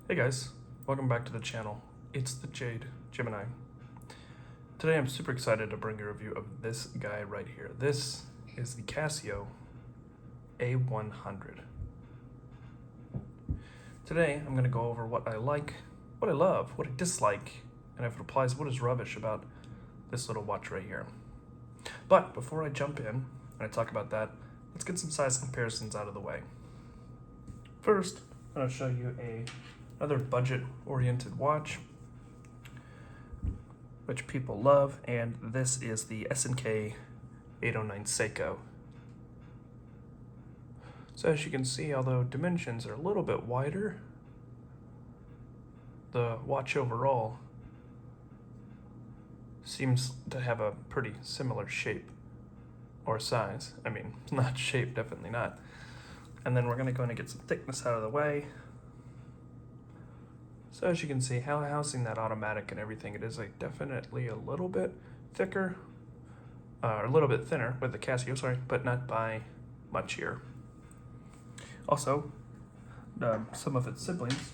Hey guys, welcome back to the channel. It's the Jade Gemini. Today I'm super excited to bring a review of this guy right here. This is the Casio A100. Today I'm going to go over what I like, what I love, what I dislike, and if it applies, what is rubbish about this little watch right here. But before I jump in and I talk about that, let's get some size comparisons out of the way. First, I'm going to show you another budget-oriented watch, which people love, and this is the S&K 809 Seiko. So as you can see, although dimensions are a little bit wider, the watch overall seems to have a pretty similar shape or size. I mean, not shape, definitely not. And then we're going to go in and get some thickness out of the way. So as you can see, housing that automatic and everything, it is definitely a little bit thicker, a little bit thinner with the Casio, sorry, but not by much here. Also, some of its siblings,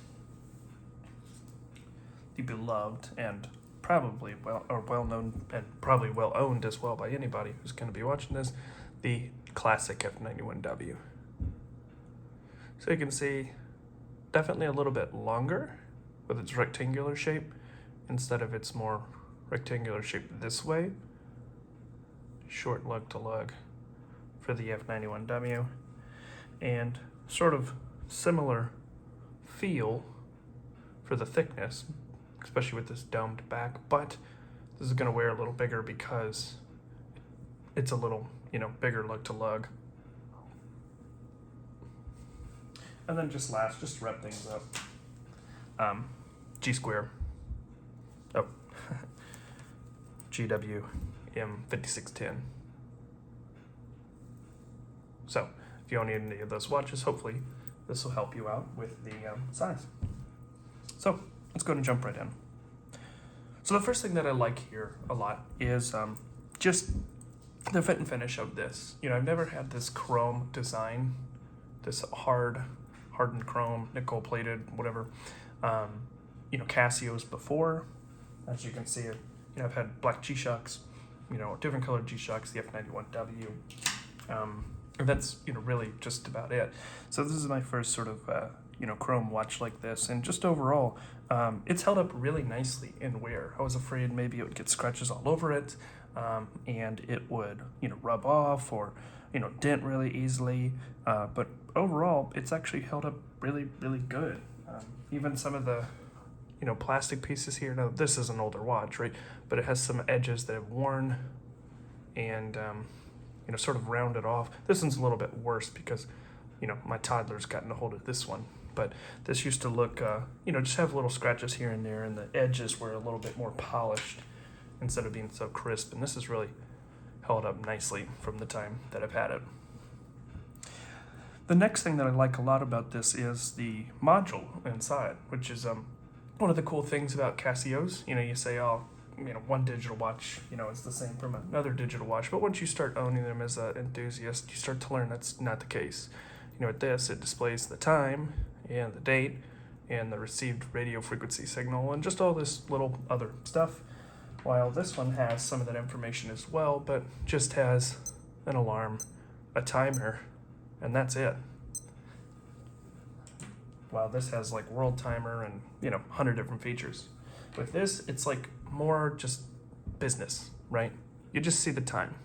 the beloved and probably well-known and probably well-owned as well by anybody who's going to be watching this, the classic F91W. So you can see, definitely a little bit longer with its rectangular shape instead of its more rectangular shape this way. Short lug to lug for the F91W, and sort of similar feel for the thickness, especially with this domed back, but this is going to wear a little bigger because it's a little, bigger lug to lug. And then just to wrap things up, G square, GW M5610. So if you own any of those watches, hopefully this will help you out with the size. So let's go and jump right in. So the first thing that I like here a lot is just the fit and finish of this. I've never had this chrome design, this hardened chrome, nickel plated, whatever. Casios before. As you can see, I've had black G-Shocks, different colored G-Shocks, the F91W. And that's, really just about it. So this is my first sort of, chrome watch like this. And just overall, it's held up really nicely in wear. I was afraid maybe it would get scratches all over it, and it would, rub off or, dent really easily. But overall, it's actually held up really, really good. Even some of the plastic pieces here. Now this is an older watch, right? But it has some edges that have worn and sort of rounded off. This one's a little bit worse because my toddler's gotten a hold of this one. But this used to look, just have little scratches here and there, and the edges were a little bit more polished instead of being so crisp. And this is really held up nicely from the time that I've had it. The next thing that I like a lot about this is the module inside, which is one of the cool things about Casios. You say, one digital watch, is the same from another digital watch. But once you start owning them as an enthusiast, you start to learn that's not the case. With this, it displays the time and the date and the received radio frequency signal and just all this little other stuff. While this one has some of that information as well, but just has an alarm, a timer, and that's it. While this has world timer and 100 different features. With this, it's more just business, right? You just see the time,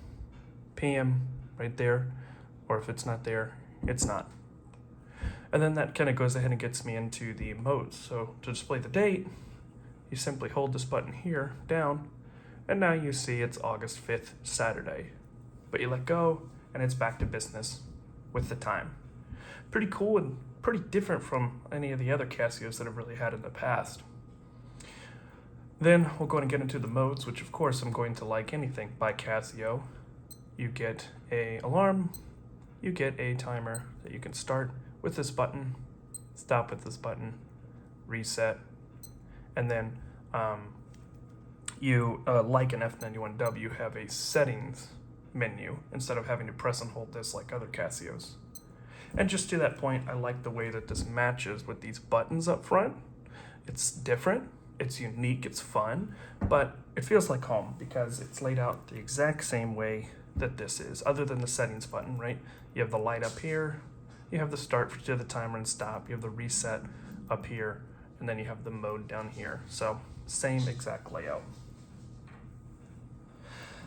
PM right there, or if it's not there, it's not. And then that kind of goes ahead and gets me into the modes. So to display the date, you simply hold this button here down, and now you see it's August 5th, Saturday. But you let go, and it's back to business with the time. Pretty cool and pretty different from any of the other Casios that I've really had in the past. Then we'll go and get into the modes, which of course I'm going to like anything by Casio. You get an alarm, you get a timer that you can start with this button, stop with this button, reset, and then you, like an F91W, have a settings menu instead of having to press and hold this like other Casios. And just to that point, I like the way that this matches with these buttons up front. It's different, it's unique, it's fun, but it feels like home because it's laid out the exact same way that this is, other than the settings button, right? You have the light up here, you have the start to the timer and stop, you have the reset up here, and then you have the mode down here. So same exact layout.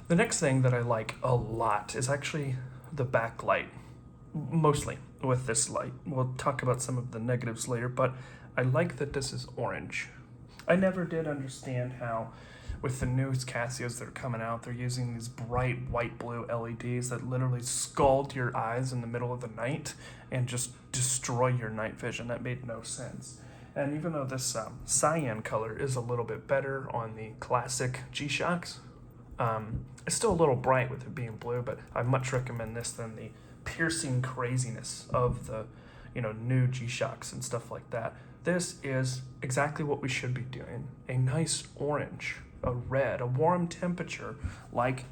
The next thing that I like a lot is actually the backlight, mostly with this light. We'll talk about some of the negatives later, but I like that this is orange. I never did understand how with the newest Casios that are coming out, they're using these bright white blue LEDs that literally scald your eyes in the middle of the night and just destroy your night vision. That made no sense. And even though this cyan color is a little bit better on the classic G-Shocks, it's still a little bright with it being blue, but I much recommend this than the piercing craziness of the new G-Shocks and stuff like that. This is exactly what we should be doing. A nice orange, a red, a warm temperature, like,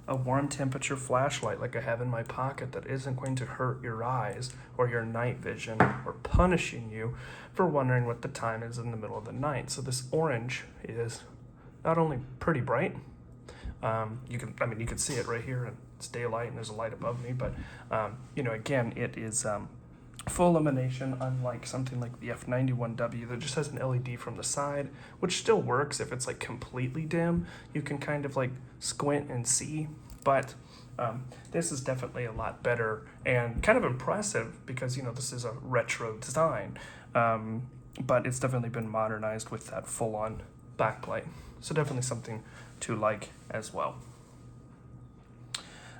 a warm temperature flashlight like I have in my pocket that isn't going to hurt your eyes or your night vision or punishing you for wondering what the time is in the middle of the night. So this orange is not only pretty bright, you can see it right here and it's daylight and there's a light above me, but again, it is full illumination, unlike something like the F91W that just has an LED from the side, which still works if it's like completely dim. You can kind of like squint and see, but this is definitely a lot better and kind of impressive because this is a retro design, but it's definitely been modernized with that full-on backlight. So definitely something to like as well.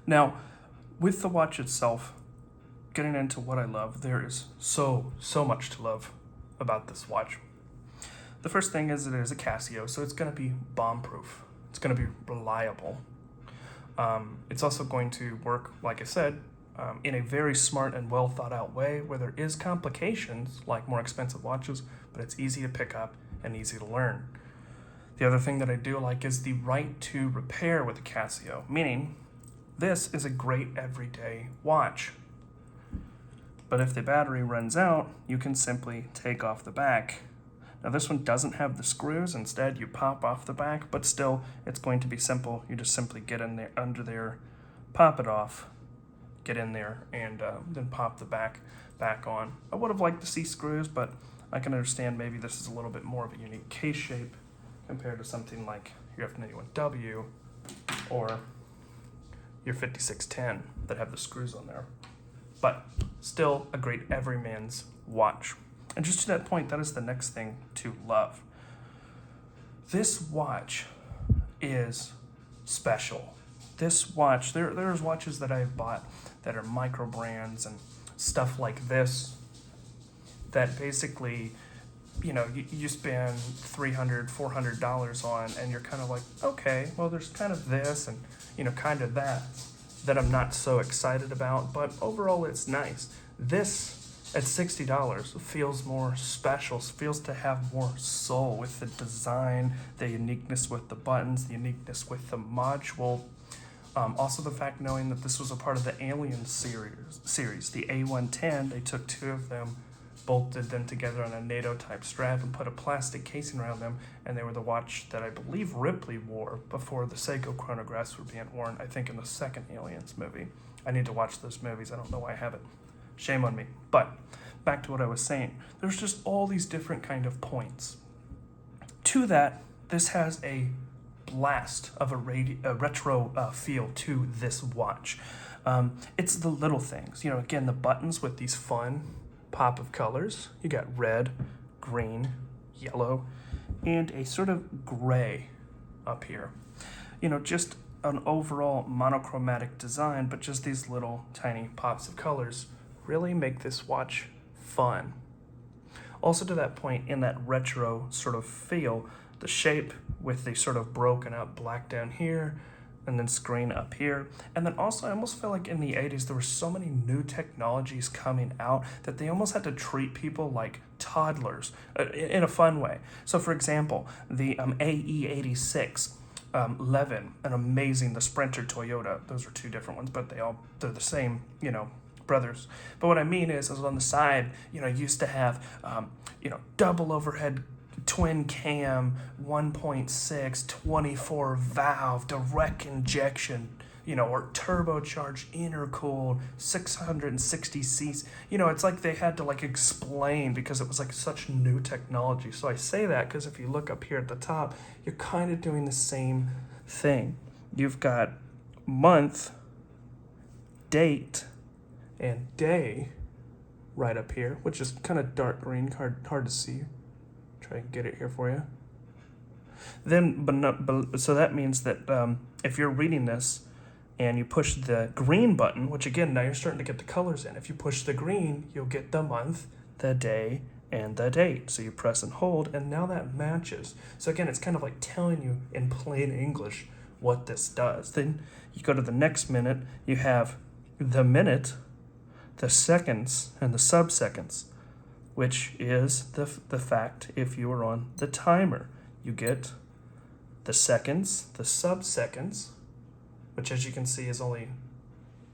Now, with the watch itself, getting into what I love, there is so much to love about this watch. The first thing is it is a Casio, so it's going to be bomb-proof. It's going to be reliable. It's also going to work, like I said, in a very smart and well thought out way where there is complications like more expensive watches, but it's easy to pick up and easy to learn. The other thing that I do like is the right to repair with a Casio, meaning this is a great everyday watch. But if the battery runs out, you can simply take off the back. Now this one doesn't have the screws, instead you pop off the back, but still it's going to be simple. You just simply get in there, under there, pop it off, get in there, and then pop the back on. I would have liked to see screws, but I can understand maybe this is a little bit more of a unique case shape compared to something like your F91W or your 5610 that have the screws on there. But still a great everyman's watch. And just to that point, that is the next thing to love. This watch is special. This watch, there's watches that I've bought that are micro brands and stuff like this that basically, you spend $300, $400 on and you're kind of like, okay, well, there's kind of this and, kind of that I'm not so excited about, but overall it's nice. This at $60 feels more special, feels to have more soul with the design, the uniqueness with the buttons, the uniqueness with the module. Also the fact knowing that this was a part of the Alien series, the A110, they took two of them, bolted them together on a NATO type strap and put a plastic casing around them, and they were the watch that I believe Ripley wore before the Seiko chronographs were being worn, I think in the second Aliens movie. I need to watch those movies, I don't know why I haven't. Shame on me. But back to what I was saying, there's just all these different kind of points. To that, this has a blast of a retro feel to this watch. It's the little things, again, the buttons with these fun pop of colors. You got red, green, yellow, and a sort of gray up here. Just an overall monochromatic design, but just these little tiny pops of colors really make this watch fun. Also to that point, in that retro sort of feel, the shape with the sort of broken up black down here, and then screen up here. And then also I almost feel like in the 80s there were so many new technologies coming out that they almost had to treat people like toddlers in a fun way. So for example, the AE86, Levin, an amazing, the Sprinter Toyota, those are two different ones, but they're the same, brothers. But what I mean is on the side, used to have, double overhead twin cam, 1.6, 24 valve, direct injection, or turbocharged, intercooled, 660 cc. It's like they had to like explain because it was like such new technology. So I say that because if you look up here at the top, you're kind of doing the same thing. You've got month, date, and day right up here, which is kind of dark green, hard to see. Try and get it here for you. Then, so that means that if you're reading this and you push the green button, which again, now you're starting to get the colors in. If you push the green, you'll get the month, the day, and the date. So you press and hold, and now that matches. So again, it's kind of like telling you in plain English what this does. Then you go to the next minute, you have the minute, the seconds, and the sub-seconds, which is the fact if you are on the timer. You get the seconds, the sub-seconds, which as you can see is only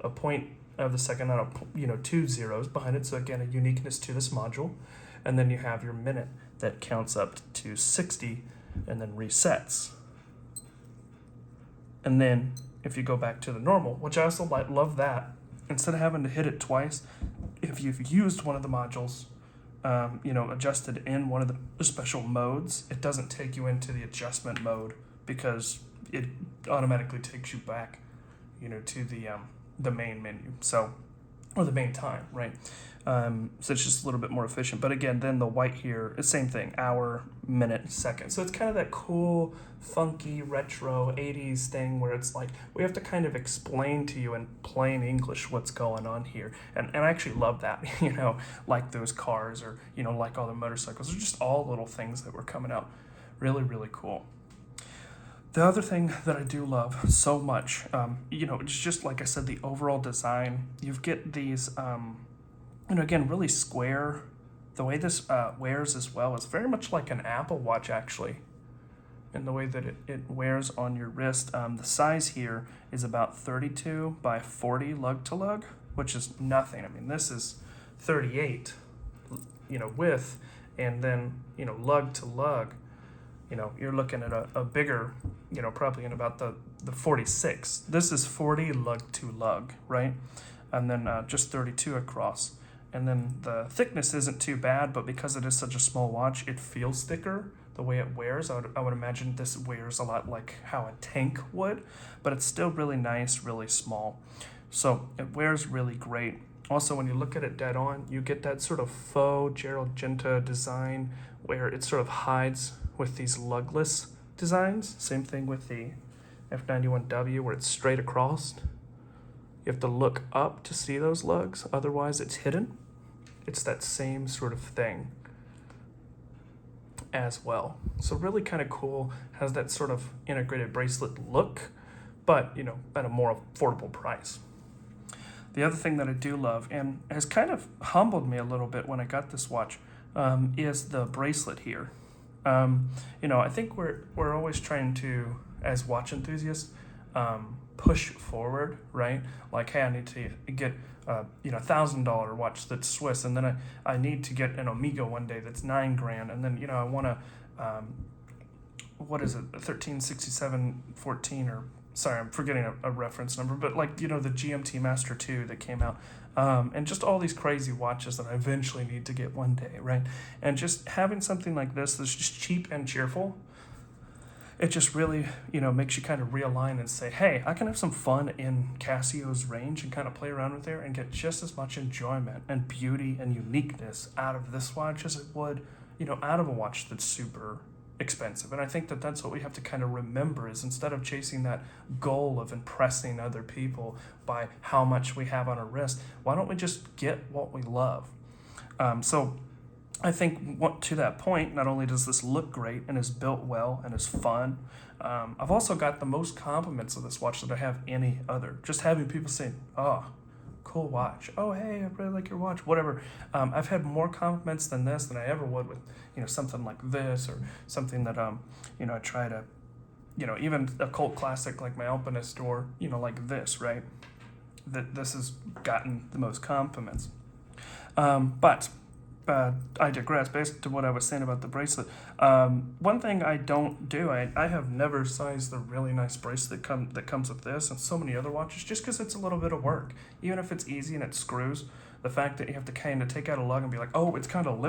a point of the second out of 2 zeros behind it. So again, a uniqueness to this module. And then you have your minute that counts up to 60 and then resets. And then if you go back to the normal, which I also love that, instead of having to hit it twice, if you've used one of the modules, adjusted in one of the special modes, it doesn't take you into the adjustment mode because it automatically takes you back, to the main menu. So, or the main time, right? So it's just a little bit more efficient. But again, then the white here is same thing, hour, minute, second. So it's kind of that cool, funky, retro 80s thing where it's like, we have to kind of explain to you in plain English what's going on here. And I actually love that, like those cars or, like all the motorcycles. They're just all little things that were coming out. Really, really cool. The other thing that I do love so much, it's just like I said, the overall design. You get these, again, really square. The way this wears as well is very much like an Apple Watch, actually, in the way that it wears on your wrist. The size here is about 32 by 40 lug to lug, which is nothing. I mean, this is 38, width, and then, lug to lug. You're looking at a bigger, probably in about the 46. This is 40 lug to lug, right? And then just 32 across. And then the thickness isn't too bad, but because it is such a small watch, it feels thicker the way it wears. I would imagine this wears a lot like how a tank would, but it's still really nice, really small. So it wears really great. Also, when you look at it dead on, you get that sort of faux Gerald Genta design where it sort of hides with these lugless designs. Same thing with the F91W where it's straight across. You have to look up to see those lugs, otherwise it's hidden. It's that same sort of thing as well. So really kind of cool, has that sort of integrated bracelet look, but at a more affordable price. The other thing that I do love, and has kind of humbled me a little bit when I got this watch, is the bracelet here. I think we're always trying to, as watch enthusiasts, push forward, right? Like, hey, I need to get $1,000 watch that's Swiss, and then I need to get an Omega one day that's $9,000, and then I want to what is it, 136714, or sorry, I'm forgetting a reference number, but like the GMT Master 2 that came out, and just all these crazy watches that I eventually need to get one day, right? And just having something like this that's just cheap and cheerful, it just really, makes you kind of realign and say, hey, I can have some fun in Casio's range and kind of play around with there and get just as much enjoyment and beauty and uniqueness out of this watch as it would, out of a watch that's super expensive. And I think that that's what we have to kind of remember, is instead of chasing that goal of impressing other people by how much we have on our wrist, why don't we just get what we love? So I think to that point, not only does this look great and is built well and is fun, I've also got the most compliments of this watch that I have any other. Just having people say, oh, cool watch. Oh, hey, I really like your watch, whatever. I've had more compliments than this than I ever would with, something like this, or something that, I try to, even a cult classic like my Alpinist, or, like this, right? that this has gotten the most compliments. But I digress. Based to what I was saying about the bracelet, one thing I don't do, I have never sized the really nice bracelet that comes with this and so many other watches, just because it's a little bit of work. Even if it's easy and it screws, the fact that you have to kind of take out a lug and be like, oh, it's kind of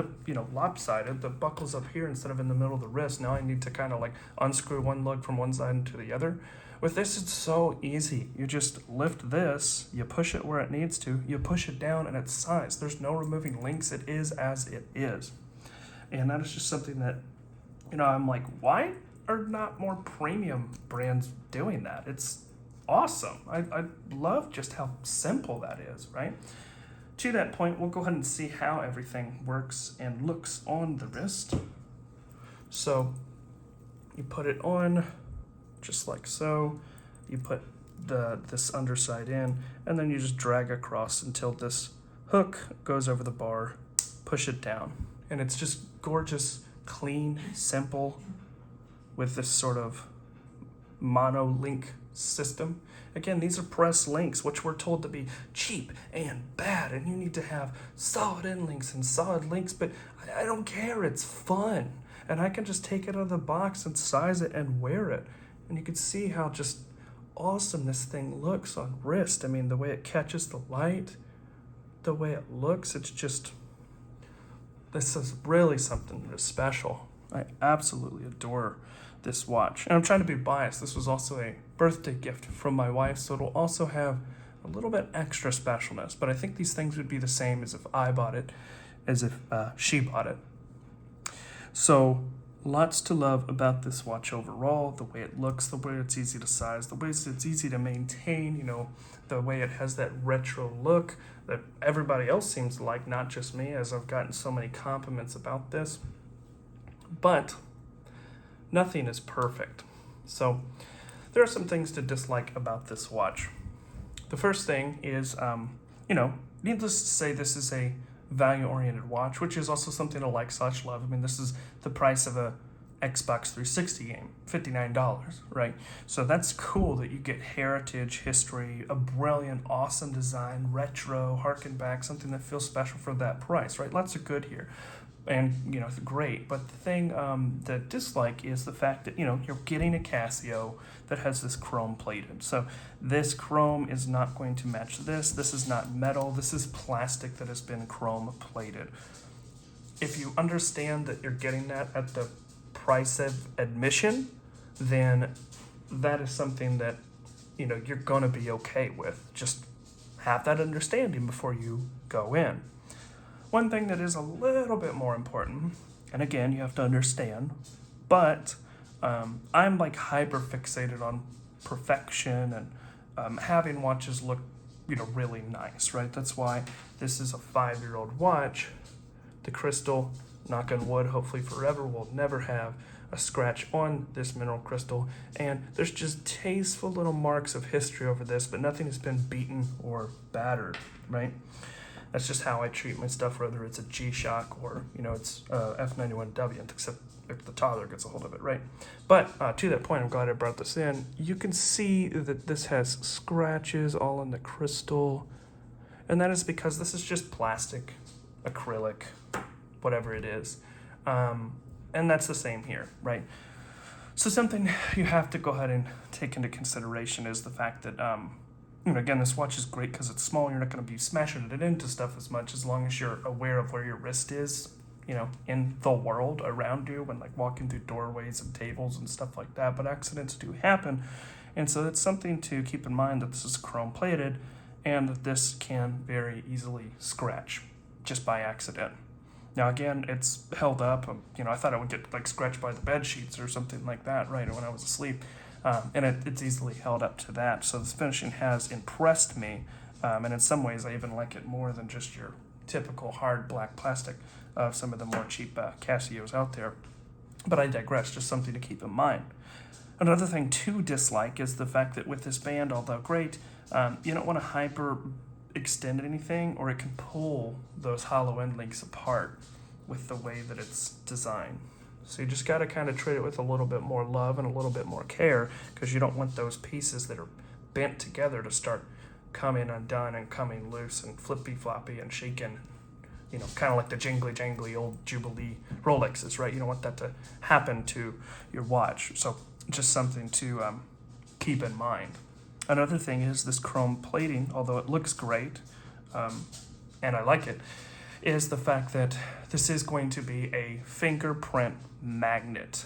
lopsided. The buckle's up here instead of in the middle of the wrist. Now I need to kind of like unscrew one lug from one side to the other. With this, it's so easy. You just lift this, you push it where it needs to, you push it down, and it's sized. There's no removing links. It is as it is. And that is just something that, I'm like, why are not more premium brands doing that? It's awesome. I love just how simple that is, right? To that point, we'll go ahead and see how everything works and looks on the wrist. So you put it on just like so. You put this underside in, and then you just drag across until this hook goes over the bar, push it down. And it's just gorgeous, clean, simple, with this sort of mono-link system. Again, these are press links, which we're told to be cheap and bad, and you need to have solid end links and solid links, but I don't care, it's fun. And I can just take it out of the box and size it and wear it. And you can see how just awesome this thing looks on wrist. I mean, the way it catches the light, the way it looks, it's just, this is really something that's special. I absolutely adore this watch. And I'm trying to be biased. This was also a birthday gift from my wife, so it'll also have a little bit extra specialness. But I think these things would be the same as if I bought it, as if she bought it. So lots to love about this watch overall, the way it looks, the way it's easy to size, the way it's easy to maintain, the way it has that retro look that everybody else seems to like, not just me, as I've gotten so many compliments about this. But nothing is perfect. So there are some things to dislike about this watch. The first thing is, needless to say, this is a value-oriented watch, which is also something I like/love. I mean, this is the price of a Xbox 360 game, $59, right? So that's cool that you get heritage, history, a brilliant, awesome design, retro, harken back, something that feels special for that price, right? Lots of good here. And, great. But the thing that I dislike is the fact that, you're getting a Casio that has this chrome plated. So this chrome is not going to match this. This is not metal. This is plastic that has been chrome plated. If you understand that you're getting that at the price of admission, then that is something that, you're going to be okay with. Just have that understanding before you go in. One thing that is a little bit more important, and again, you have to understand, but I'm like hyper fixated on perfection and having watches look, really nice, right? That's why this is a 5-year-old watch. The crystal, knock on wood, hopefully forever, will never have a scratch on this mineral crystal. And there's just tasteful little marks of history over this, but nothing has been beaten or battered, right? That's just how I treat my stuff, whether it's a G-Shock or, it's F91W, except if the toddler gets a hold of it, right? But to that point, I'm glad I brought this in. You can see that this has scratches all on the crystal, and that is because this is just plastic, acrylic, whatever it is. And that's the same here, right? So something you have to go ahead and take into consideration is the fact that, again, this watch is great because it's small. You're not going to be smashing it into stuff as much as long as you're aware of where your wrist is, in the world around you when like walking through doorways and tables and stuff like that. But accidents do happen. And so it's something to keep in mind that this is chrome plated and that this can very easily scratch just by accident. Now, again, it's held up. I thought I would get like scratched by the bed sheets or something like that, right, when I was asleep. And it's easily held up to that. So this finishing has impressed me. And in some ways, I even like it more than just your typical hard black plastic of some of the more cheap Casios out there. But I digress, just something to keep in mind. Another thing to dislike is the fact that with this band, although great, you don't want to hyper extend anything, or it can pull those hollow end links apart with the way that it's designed. So you just got to kind of treat it with a little bit more love and a little bit more care, because you don't want those pieces that are bent together to start coming undone and coming loose and flippy floppy and shaken, you know, kind of like the jingly jangly old Jubilee Rolexes, right? You don't want that to happen to your watch. So just something to keep in mind. Another thing is this chrome plating, although it looks great, and I like it, is the fact that this is going to be a fingerprint magnet.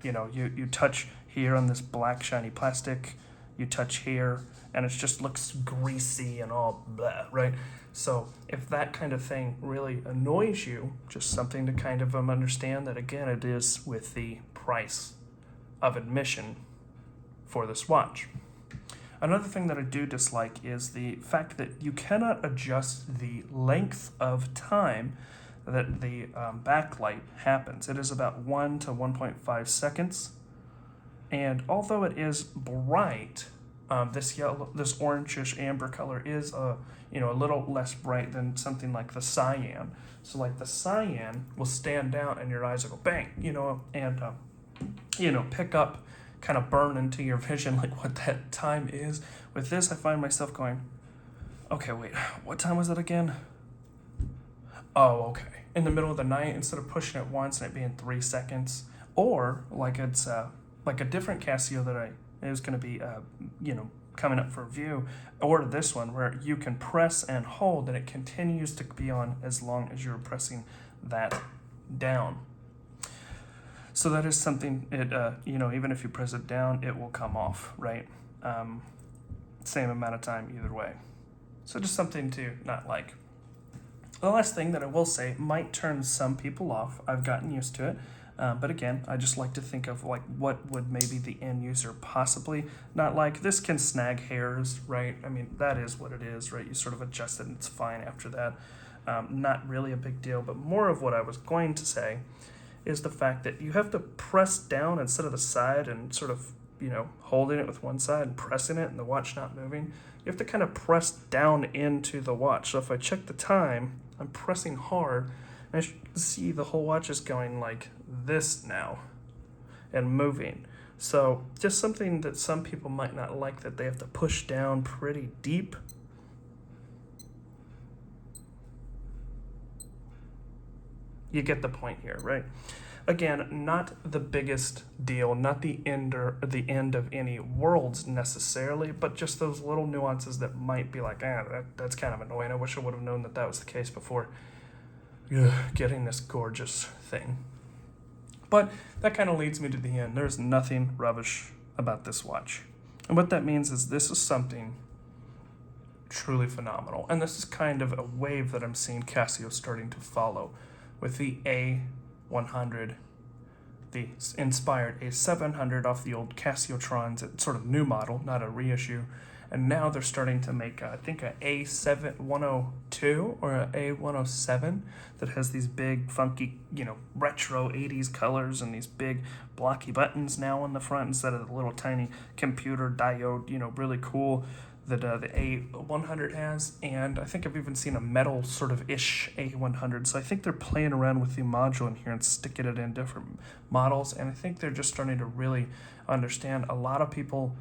You know, you touch here on this black shiny plastic, you touch here, and it just looks greasy and all blah, right? So if that kind of thing really annoys you, just something to kind of understand that, again, it is with the price of admission for this watch. Another thing that I do dislike is the fact that you cannot adjust the length of time that the backlight happens. It is about 1 to 1.5 seconds. And although it is bright, this orangish amber color is a little less bright than something like the cyan. So like the cyan will stand out and your eyes will go bang, and pick up, kind of burn into your vision like what that time is. With this, I find myself going, okay, wait, what time was it again? Oh, okay. In the middle of the night, instead of pushing it once and it being 3 seconds, or like it's like a different Casio that it was going to be coming up for review, or this one where you can press and hold and it continues to be on as long as you're pressing that down. So that is something, even if you press it down, it will come off, right? Same amount of time either way. So just something to not like. The last thing that I will say might turn some people off. I've gotten used to it. But again, I just like to think of like what would maybe the end user possibly not like. This can snag hairs, right? I mean, that is what it is, right? You sort of adjust it and it's fine after that. Not really a big deal, but more of what I was going to say is the fact that you have to press down instead of the side and sort of, holding it with one side and pressing it and the watch not moving. You have to kind of press down into the watch. So if I check the time, I'm pressing hard, and I see the whole watch is going like this now and moving. So just something that some people might not like, that they have to push down pretty deep. You get the point here, right? Again, not the biggest deal, not the end of any worlds necessarily, but just those little nuances that might be like, that's kind of annoying. I wish I would have known that was the case before getting this gorgeous thing. But that kind of leads me to the end. There's nothing rubbish about this watch. And what that means is this is something truly phenomenal. And this is kind of a wave that I'm seeing Casio starting to follow with the A100, the inspired A700 off the old Casiotrons, it's sort of new model, not a reissue. And now they're starting to make, I think, a A102 or a A107 that has these big, funky, retro 80s colors and these big blocky buttons now on the front instead of the little tiny computer diode, really cool that the A100 has. And I think I've even seen a metal sort of ish A100. So I think they're playing around with the module in here and sticking it in different models. And I think they're just starting to really understand. A lot of people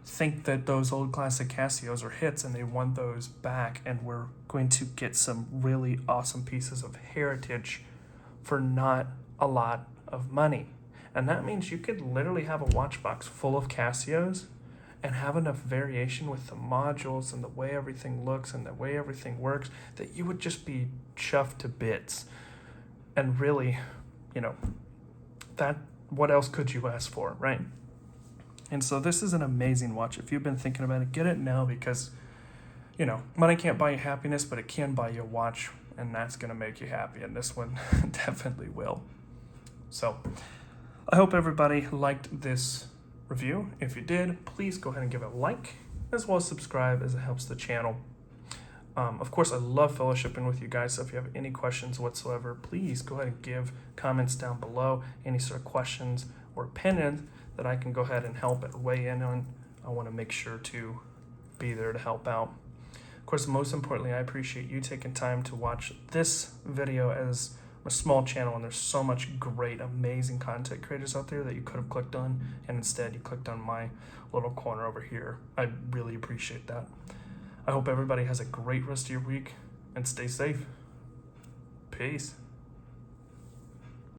think that those old classic Casios are hits and they want those back, and we're going to get some really awesome pieces of heritage for not a lot of money. And that means you could literally have a watch box full of Casios and have enough variation with the modules and the way everything looks and the way everything works that you would just be chuffed to bits. And really, what else could you ask for, right? And so this is an amazing watch. If you've been thinking about it, get it now, because, money can't buy you happiness, but it can buy you a watch, and that's going to make you happy, and this one definitely will. So I hope everybody liked this review. If you did, please go ahead and give it a like, as well as subscribe, as it helps the channel. Of course, I love fellowshipping with you guys, so if you have any questions whatsoever, please go ahead and give comments down below, any sort of questions or opinions that I can go ahead and help and weigh in on. I want to make sure to be there to help out. Of course, most importantly, I appreciate you taking time to watch this video as a small channel, and there's so much great, amazing content creators out there that you could have clicked on, and instead you clicked on my little corner over here. I really appreciate that. I hope everybody has a great rest of your week, and stay safe. Peace.